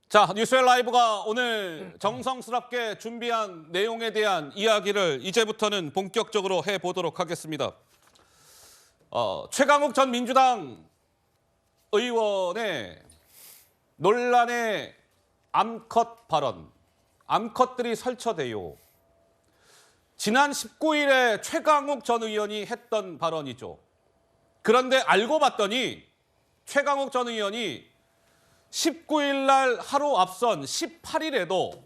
자, 뉴스웰 라이브가 오늘 정성스럽게 준비한 내용에 대한 이야기를 이제부터는 본격적으로 해보도록 하겠습니다. 최강욱 전 민주당 의원의 논란의 암컷 발언, 암컷들이 설쳐돼요. 지난 19일에 최강욱 전 의원이 했던 발언이죠. 그런데 알고 봤더니 최강욱 전 의원이 19일 날 하루 앞선 18일에도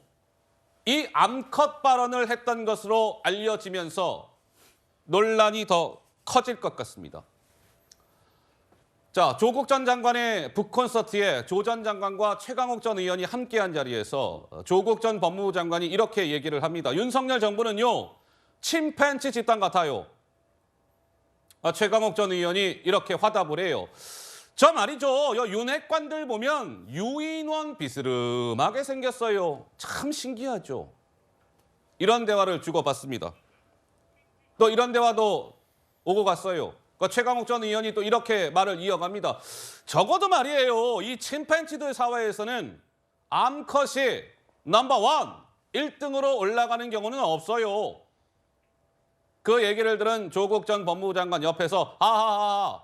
이 암컷 발언을 했던 것으로 알려지면서 논란이 더 커질 것 같습니다. 자, 조국 전 장관의 북콘서트에 조 전 장관과 최강욱 전 의원이 함께한 자리에서 조국 전 법무부 장관이 이렇게 얘기를 합니다. 윤석열 정부는요, 침팬지 집단 같아요. 최강욱 전 의원이 이렇게 화답을 해요. 저 말이죠. 윤핵관들 보면 유인원 비스름하게 생겼어요. 참 신기하죠. 이런 대화를 주고받습니다. 또 이런 대화도 오고 갔어요. 최강욱 전 의원이 또 이렇게 말을 이어갑니다. 적어도 말이에요. 이 침팬지들 사회에서는 암컷이 넘버원, 1등으로 올라가는 경우는 없어요. 그 얘기를 들은 조국 전 법무부 장관 옆에서 하하하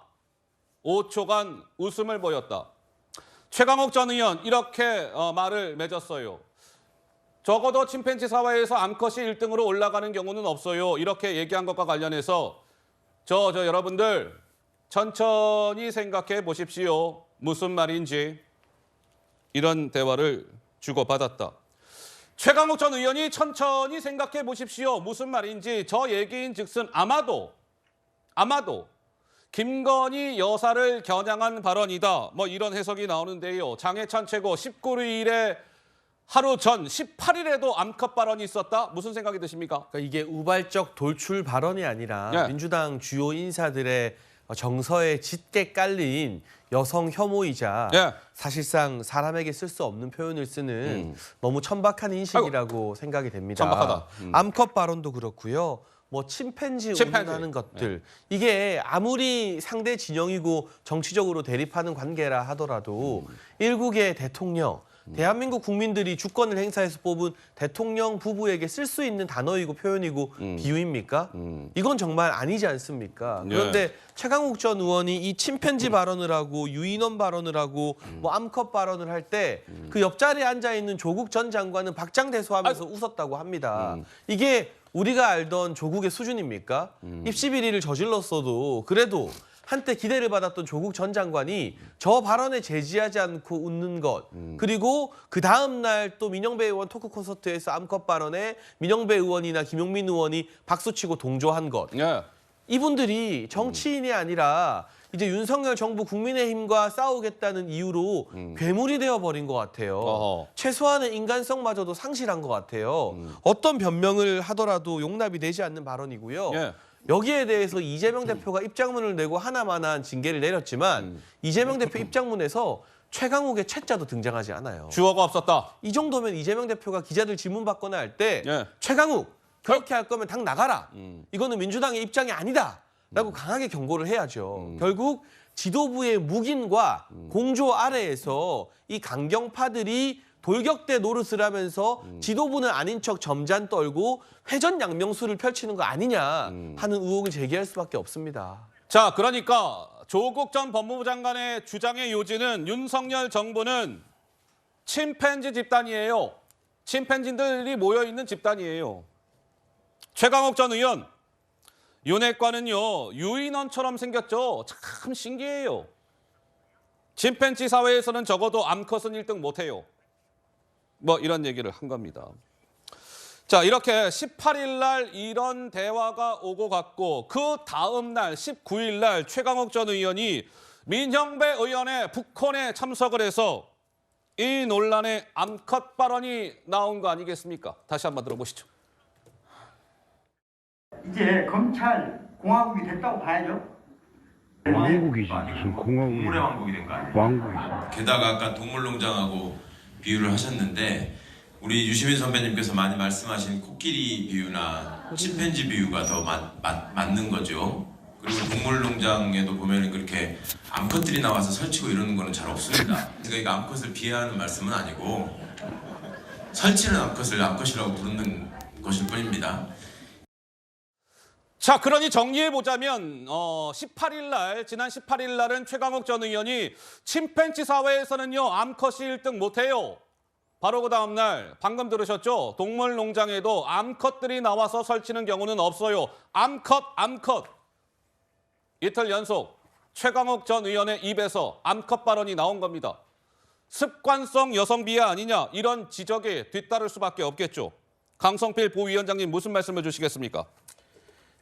5초간 웃음을 보였다. 최강욱 전 의원 이렇게 말을 맺었어요. 적어도 침팬지 사회에서 암컷이 1등으로 올라가는 경우는 없어요. 이렇게 얘기한 것과 관련해서 여러분들 천천히 생각해 보십시오. 무슨 말인지. 이런 대화를 주고받았다. 최강욱 전 의원이 천천히 생각해 보십시오. 무슨 말인지. 저 얘기인 즉슨 아마도 김건희 여사를 겨냥한 발언이다. 이런 해석이 나오는데요. 장해찬 최고 19일에 하루 전 18일에도 암컷 발언이 있었다. 무슨 생각이 드십니까? 그러니까 이게 우발적 돌출 발언이 아니라 민주당 주요 인사들의 정서에 짙게 깔린 여성 혐오이자 사실상 사람에게 쓸 수 없는 표현을 쓰는 너무 천박한 인식이라고 생각이 됩니다. 천박하다. 암컷 발언도 그렇고요. 침팬지 운운하는 것들. 이게 아무리 상대 진영이고 정치적으로 대립하는 관계라 하더라도 일국의 대통령, 대한민국 국민들이 주권을 행사해서 뽑은 대통령 부부에게 쓸 수 있는 단어이고 표현이고 비유입니까? 이건 정말 아니지 않습니까? 그런데 최강욱 전 의원이 이 침팬지 발언을 하고 유인원 발언을 하고 암컷 발언을 할 때 그 옆자리에 앉아있는 조국 전 장관은 박장대소하면서 웃었다고 합니다. 이게 우리가 알던 조국의 수준입니까? 입시 비리를 저질렀어도 그래도 한때 기대를 받았던 조국 전 장관이 저 발언에 제지하지 않고 웃는 것, 그리고 그 다음 날 또 민영배 의원 토크 콘서트에서 암컷 발언에 민영배 의원이나 김용민 의원이 박수치고 동조한 것. 이분들이 정치인이 아니라 이제 윤석열 정부 국민의힘과 싸우겠다는 이유로 괴물이 되어버린 것 같아요. 최소한의 인간성마저도 상실한 것 같아요. 어떤 변명을 하더라도 용납이 되지 않는 발언이고요. 여기에 대해서 이재명 대표가 입장문을 내고 하나만한 징계를 내렸지만 이재명 대표 입장문에서 최강욱의 최자도 등장하지 않아요. 주어가 없었다. 이 정도면 이재명 대표가 기자들 질문 받거나 할 때 최강욱 그렇게 할 거면 당 나가라. 이거는 민주당의 입장이 아니다. 라고 강하게 경고를 해야죠. 결국 지도부의 묵인과 공조 아래에서 이 강경파들이 돌격대 노릇을 하면서 지도부는 아닌 척 점잖 떨고 회전양명수를 펼치는 거 아니냐 하는 의혹을 제기할 수밖에 없습니다. 자, 그러니까 조국 전 법무부 장관의 주장의 요지는 윤석열 정부는 침팬지 집단이에요. 침팬지들이 모여있는 집단이에요. 최강욱 전 의원, 윤핵관은요 유인원처럼 생겼죠. 참 신기해요. 침팬지 사회에서는 적어도 암컷은 1등 못해요. 이런 얘기를 한 겁니다. 자, 이렇게 18일 날 이런 대화가 오고 갔고 그 다음 날 19일 날 최강욱 전 의원이 민영배 의원의 북콘에 참석을 해서 이 논란의 암컷 발언이 나온 거 아니겠습니까? 다시 한번 들어보시죠. 이제 검찰 공화국이 됐다고 봐야죠. 왕국이지 무슨 공화국이. 동물의 왕국이 된 거 아니에요? 왕국이지. 게다가 아까 동물농장하고 비유를 하셨는데 우리 유시민 선배님께서 많이 말씀하신 코끼리 비유나 침팬지 비유가 더 맞는 거죠. 그리고 동물농장에도 보면 그렇게 암컷들이 나와서 설치고 이러는 거는 잘 없습니다. 제가 이거 암컷을 비하하는 말씀은 아니고 설치는 암컷을 암컷이라고 부르는 것일 뿐입니다. 자, 그러니 정리해보자면 18일 날, 지난 18일 날은 최강욱 전 의원이 침팬지 사회에서는요 암컷이 1등 못해요. 바로 그 다음 날 방금 들으셨죠? 동물농장에도 암컷들이 나와서 설치는 경우는 없어요. 암컷. 이틀 연속 최강욱 전 의원의 입에서 암컷 발언이 나온 겁니다. 습관성 여성 비하 아니냐 이런 지적에 뒤따를 수밖에 없겠죠. 강성필 부위원장님 무슨 말씀을 주시겠습니까?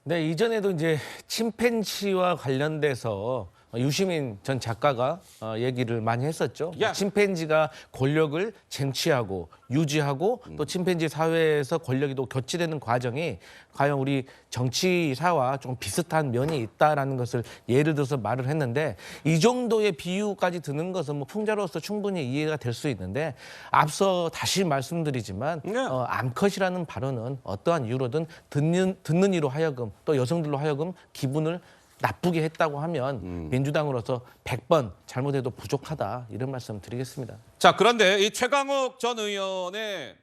네, 이전에도 이제 침팬지와 관련돼서 유시민 전 작가가 얘기를 많이 했었죠. 야. 침팬지가 권력을 쟁취하고 유지하고 또 침팬지 사회에서 권력이 또 교체되는 과정이 과연 우리 정치사와 좀 비슷한 면이 있다라는 것을 예를 들어서 말을 했는데 이 정도의 비유까지 드는 것은 뭐 풍자로서 충분히 이해가 될 수 있는데 앞서 다시 말씀드리지만 암컷이라는 발언은 어떠한 이유로든 듣는 이로 하여금 또 여성들로 하여금 기분을 나쁘게 했다고 하면 민주당으로서 100번 잘못해도 부족하다 이런 말씀 드리겠습니다. 자, 그런데 이 최강욱 전 의원의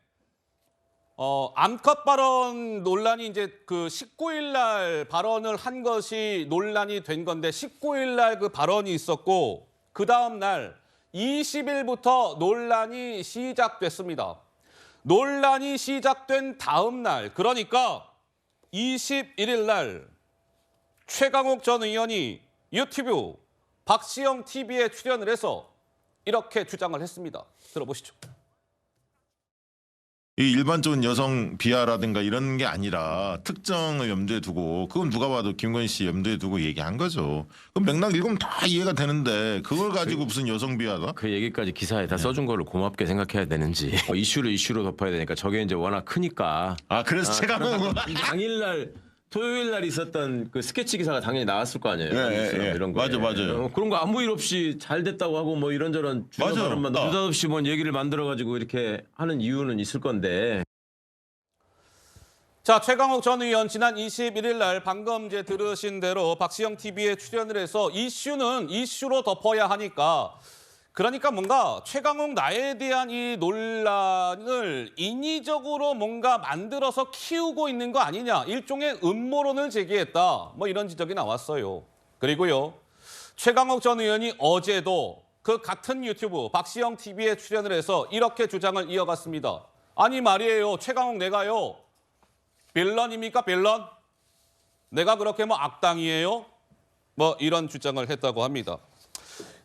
암컷 발언 논란이 이제 그 19일 날 발언을 한 것이 논란이 된 건데 19일 날 그 발언이 있었고 그 다음 날 20일부터 논란이 시작됐습니다. 논란이 시작된 다음 날 그러니까 21일 날 최강욱 전 의원이 유튜브 박시영 TV에 출연을 해서 이렇게 주장을 했습니다. 들어보시죠. 이 일반적인 여성 비하라든가 이런 게 아니라 특정을 염두에 두고 그건 누가 봐도 김건희 씨 염두에 두고 얘기한 거죠. 그럼 맥락 읽으면 다 이해가 되는데 그걸 가지고 무슨 여성 비하다? 그 얘기까지 기사에 다 써준 거를 고맙게 생각해야 되는지 이슈를 이슈로 덮어야 되니까 저게 이제 워낙 크니까 그래서 최강욱 당일날 토요일 날 있었던 그 스케치 기사가 당연히 나왔을 거 아니에요. 이런 거. 맞아요. 그런 거 아무 일 없이 잘 됐다고 하고 뭐 이런저런 주저발언만 느닷없이 뭔 얘기를 만들어 가지고 이렇게 하는 이유는 있을 건데. 자, 최강욱 전 의원 지난 21일 날 방금 이제 들으신 대로 박시영 TV에 출연을 해서 이슈는 이슈로 덮어야 하니까 그러니까 뭔가 최강욱 나에 대한 이 논란을 인위적으로 뭔가 만들어서 키우고 있는 거 아니냐. 일종의 음모론을 제기했다. 뭐 이런 지적이 나왔어요. 그리고요. 최강욱 전 의원이 어제도 그 같은 유튜브 박시영 TV에 출연을 해서 이렇게 주장을 이어갔습니다. 아니 말이에요. 최강욱 내가요. 빌런입니까? 빌런? 내가 그렇게 뭐 악당이에요? 뭐 이런 주장을 했다고 합니다.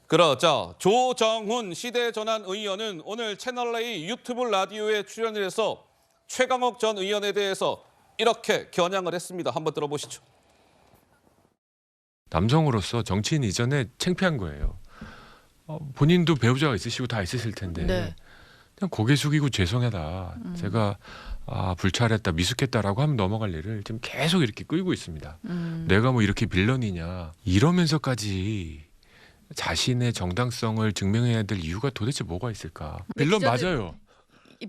그러자 조정훈 시대전환 의원은 오늘 채널A 유튜브 라디오에 출연을 해서 최강욱 전 의원에 대해서 이렇게 겨냥을 했습니다. 한번 들어보시죠. 남성으로서 정치인 이전에 창피한 거예요. 본인도 배우자가 있으시고 다 있으실 텐데 그냥 고개 숙이고 죄송하다. 제가 불찰했다, 미숙했다라고 하면 넘어갈 일을 지금 계속 이렇게 끌고 있습니다. 내가 뭐 이렇게 빌런이냐 이러면서까지 자신의 정당성을 증명해야 될 이유가 도대체 뭐가 있을까? 빌런 맞아요.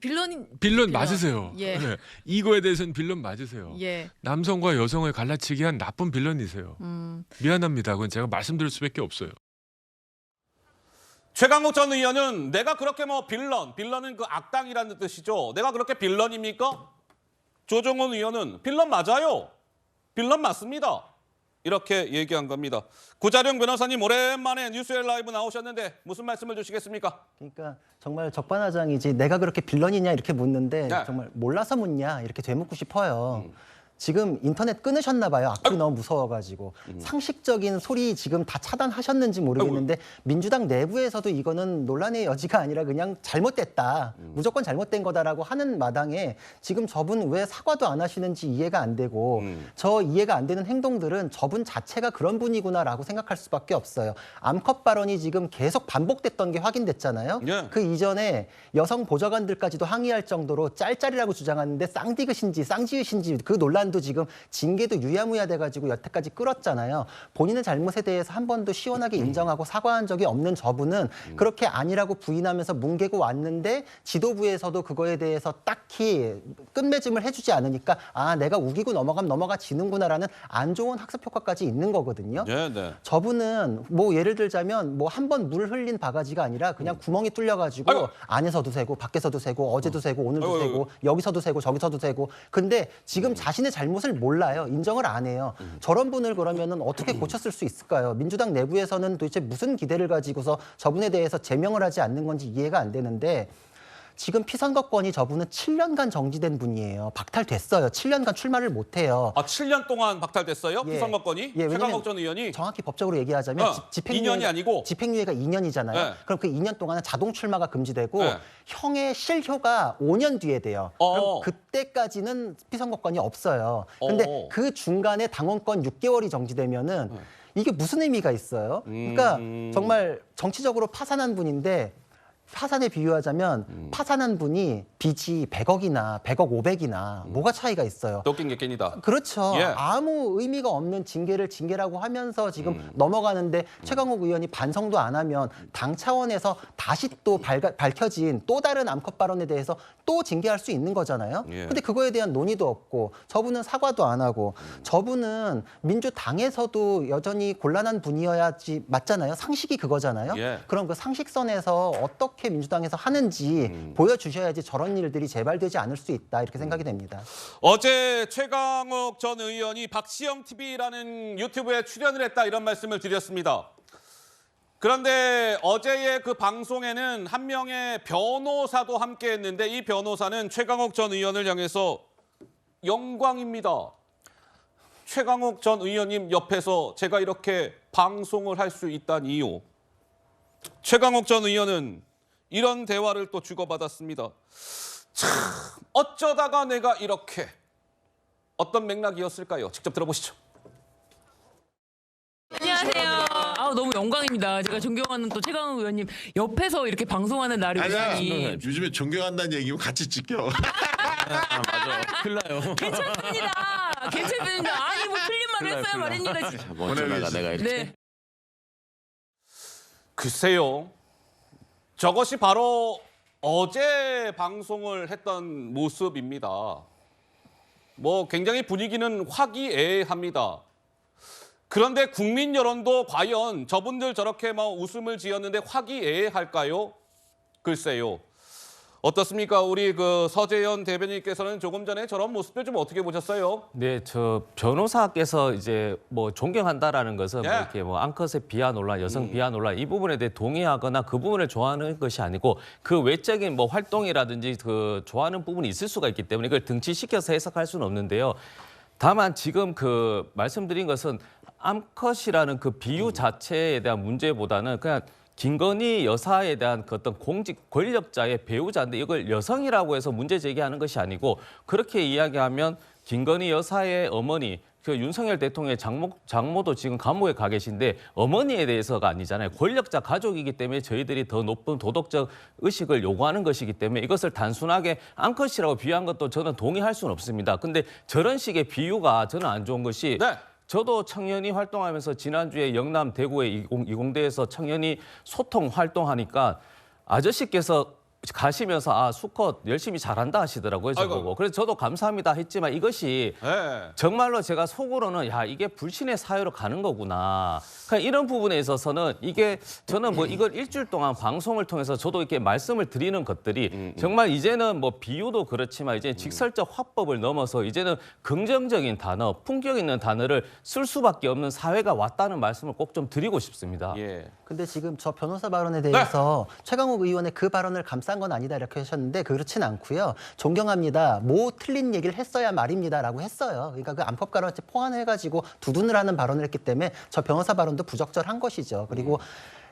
빌런 맞으세요. 예. 네. 이거에 대해서는 빌런 맞으세요. 예. 남성과 여성을 갈라치기 한 나쁜 빌런이세요. 미안합니다. 그건 제가 말씀드릴 수밖에 없어요. 최강욱 전 의원은 내가 그렇게 뭐 빌런은 그 악당이라는 뜻이죠. 내가 그렇게 빌런입니까? 조정훈 의원은 빌런 맞아요. 빌런 맞습니다. 이렇게 얘기한 겁니다. 구자룡 변호사님 오랜만에 뉴스엘 라이브 나오셨는데 무슨 말씀을 주시겠습니까? 그러니까 정말 적반하장이지 내가 그렇게 빌런이냐 이렇게 묻는데 네. 정말 몰라서 묻냐 이렇게 되묻고 싶어요. 지금 인터넷 끊으셨나 봐요. 악플이 너무 무서워가지고. 상식적인 소리 지금 다 차단하셨는지 모르겠는데 민주당 내부에서도 이거는 논란의 여지가 아니라 그냥 잘못됐다. 무조건 잘못된 거다라고 하는 마당에 지금 저분 왜 사과도 안 하시는지 이해가 안 되고 저 이해가 안 되는 행동들은 저분 자체가 그런 분이구나라고 생각할 수밖에 없어요. 암컷 발언이 지금 계속 반복됐던 게 확인됐잖아요. 예. 그 이전에 여성 보좌관들까지도 항의할 정도로 짤짤이라고 주장하는데 쌍디귿인지 쌍지읒인지 그 논란 논란도 지금 징계도 유야무야 돼가지고 여태까지 끌었잖아요. 본인의 잘못에 대해서 한 번도 시원하게 인정하고 사과한 적이 없는 저분은 그렇게 아니라고 부인하면서 뭉개고 왔는데 지도부에서도 그거에 대해서 딱히 끝맺음을 해주지 않으니까 아 내가 우기고 넘어가면 넘어가지는구나라는 안 좋은 학습 효과까지 있는 거거든요. 네. 저분은 뭐 예를 들자면 뭐 한 번 물 흘린 바가지가 아니라 그냥 구멍이 뚫려가지고 아이고. 안에서도 새고 밖에서도 새고 어제도 새고 오늘도 새고 여기서도 새고 저기서도 새고 근데 지금 자신의 잘못을 몰라요. 인정을 안 해요. 저런 분을 그러면은 어떻게 고쳤을 수 있을까요? 민주당 내부에서는 도대체 무슨 기대를 가지고서 저분에 대해서 제명을 하지 않는 건지 이해가 안 되는데 지금 피선거권이 저분은 7년간 정지된 분이에요. 박탈됐어요. 7년간 출마를 못해요. 아 7년 동안 박탈됐어요? 예. 피선거권이? 예, 최강욱 전 의원이? 정확히 법적으로 얘기하자면 집행유예 2년이 아니고? 집행유예가 2년이잖아요. 네. 그럼 그 2년 동안은 자동 출마가 금지되고 네. 형의 실효가 5년 뒤에 돼요. 그럼 그때까지는 피선거권이 없어요. 근데 그 중간에 당원권 6개월이 정지되면은 이게 무슨 의미가 있어요? 그러니까 정말 정치적으로 파산한 분인데 파산에 비유하자면 파산한 분이 빚이 100억이나 100억 500이나 뭐가 차이가 있어요. 또 낀 게 낀이다. 그렇죠. 예. 아무 의미가 없는 징계를 징계라고 하면서 지금 넘어가는데 최강욱 의원이 반성도 안 하면 당 차원에서 다시 또 밝혀진 또 다른 암컷 발언에 대해서 또 징계할 수 있는 거잖아요. 예. 근데 그거에 대한 논의도 없고 저분은 사과도 안 하고 저분은 민주당에서도 여전히 곤란한 분이어야지 맞잖아요. 상식이 그거잖아요. 예. 그럼 그 상식선에서 어떻게 민주당에서 하는지 보여주셔야지 저런 일들이 재발되지 않을 수 있다 이렇게 생각이 됩니다. 어제 최강욱 전 의원이 박시영 TV라는 유튜브에 출연을 했다 이런 말씀을 드렸습니다. 그런데 어제의 그 방송에는 한 명의 변호사도 함께 했는데 이 변호사는 최강욱 전 의원을 향해서 영광입니다. 최강욱 전 의원님 옆에서 제가 이렇게 방송을 할 수 있다니요. 최강욱 전 의원은 이런 대화를 또 주고받았습니다. 참 어쩌다가 내가 이렇게 어떤 맥락이었을까요? 직접 들어보시죠. 안녕하세요. 너무 영광입니다. 제가 존경하는 또 최강욱 의원님 옆에서 이렇게 방송하는 날이 오다니. 요즘에 존경한다는 얘기면 같이 찍혀. 맞아. 큰일 나요. 괜찮습니다. 아니 뭐 틀린 말을 했어야 말입니다. 먼저 나가 내가 이렇게. 네. 글쎄요. 저것이 바로 어제 방송을 했던 모습입니다. 뭐 굉장히 분위기는 화기애애합니다. 그런데 국민 여론도 과연 저분들 저렇게 막 웃음을 지었는데 화기애애할까요? 글쎄요. 어떻습니까? 우리 그 서재현 대변인께서는 조금 전에 저런 모습들 좀 어떻게 보셨어요? 네, 저 변호사께서 이제 뭐 존경한다라는 것은 뭐 이렇게 뭐 앙컷의 비하 논란, 여성 비하 논란 이 부분에 대해 동의하거나 그 부분을 좋아하는 것이 아니고 그 외적인 뭐 활동이라든지 그 좋아하는 부분이 있을 수가 있기 때문에 이걸 등치시켜서 해석할 수는 없는데요. 다만 지금 그 말씀드린 것은 암컷이라는 그 비유 자체에 대한 문제보다는 그냥 김건희 여사에 대한 그 어떤 공직 권력자의 배우자인데 이걸 여성이라고 해서 문제 제기하는 것이 아니고 그렇게 이야기하면 김건희 여사의 어머니 그 윤석열 대통령의 장모도 지금 감옥에 가 계신데 어머니에 대해서가 아니잖아요. 권력자 가족이기 때문에 저희들이 더 높은 도덕적 의식을 요구하는 것이기 때문에 이것을 단순하게 암컷이라고 비유한 것도 저는 동의할 수는 없습니다. 근데 저런 식의 비유가 저는 안 좋은 것이 저도 청년이 활동하면서 지난주에 영남 대구의 이공대에서 청년이 소통 활동하니까 아저씨께서 가시면서 아 수컷 열심히 잘한다 하시더라고요 저보고. 그래서 저도 감사합니다 했지만 이것이 정말로 제가 속으로는 야 이게 불신의 사회로 가는 거구나. 그러니까 이런 부분에 있어서는 이게 저는 뭐 이걸 일주일 동안 방송을 통해서 저도 이렇게 말씀을 드리는 것들이 정말 이제는 뭐 비유도 그렇지만 이제 직설적 화법을 넘어서 이제는 긍정적인 단어, 품격 있는 단어를 쓸 수밖에 없는 사회가 왔다는 말씀을 꼭 좀 드리고 싶습니다. 근데 지금 저 변호사 발언에 대해서 최강욱 의원의 그 발언을 감싼 건 아니다 이렇게 하셨는데 그렇진 않고요. 존경합니다. 뭐 틀린 얘기를 했어야 말입니다라고 했어요. 그러니까 그 암컷 발언을 포함해가지고 두둔을 하는 발언을 했기 때문에 저 변호사 발언도 부적절한 것이죠. 그리고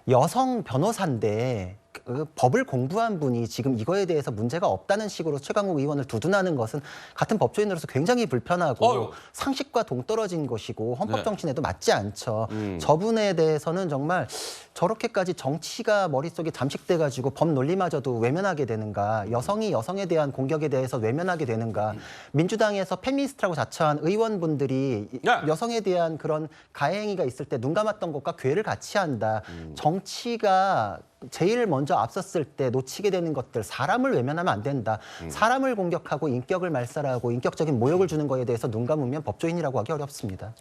여성 변호사인데 그 법을 공부한 분이 지금 이거에 대해서 문제가 없다는 식으로 최강욱 의원을 두둔하는 것은 같은 법조인으로서 굉장히 불편하고 상식과 동떨어진 것이고 헌법 정신에도 맞지 않죠. 저분에 대해서는 정말 저렇게까지 정치가 머릿속에 잠식돼 가지고 법 논리마저도 외면하게 되는가, 여성이 여성에 대한 공격에 대해서 외면하게 되는가, 민주당에서 페미니스트라고 자처한 의원분들이 여성에 대한 그런 가해행위가 있을 때 눈 감았던 것과 괴를 같이 한다. 정치가 제일 먼저 앞섰을 때 놓치게 되는 것들, 사람을 외면하면 안 된다. 사람을 공격하고 인격을 말살하고 인격적인 모욕을 주는 거에 대해서 눈 감으면 법조인이라고 하기 어렵습니다.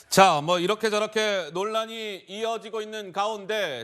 자, 뭐 이렇게 저렇게 논란이 이어지고 있는 가운데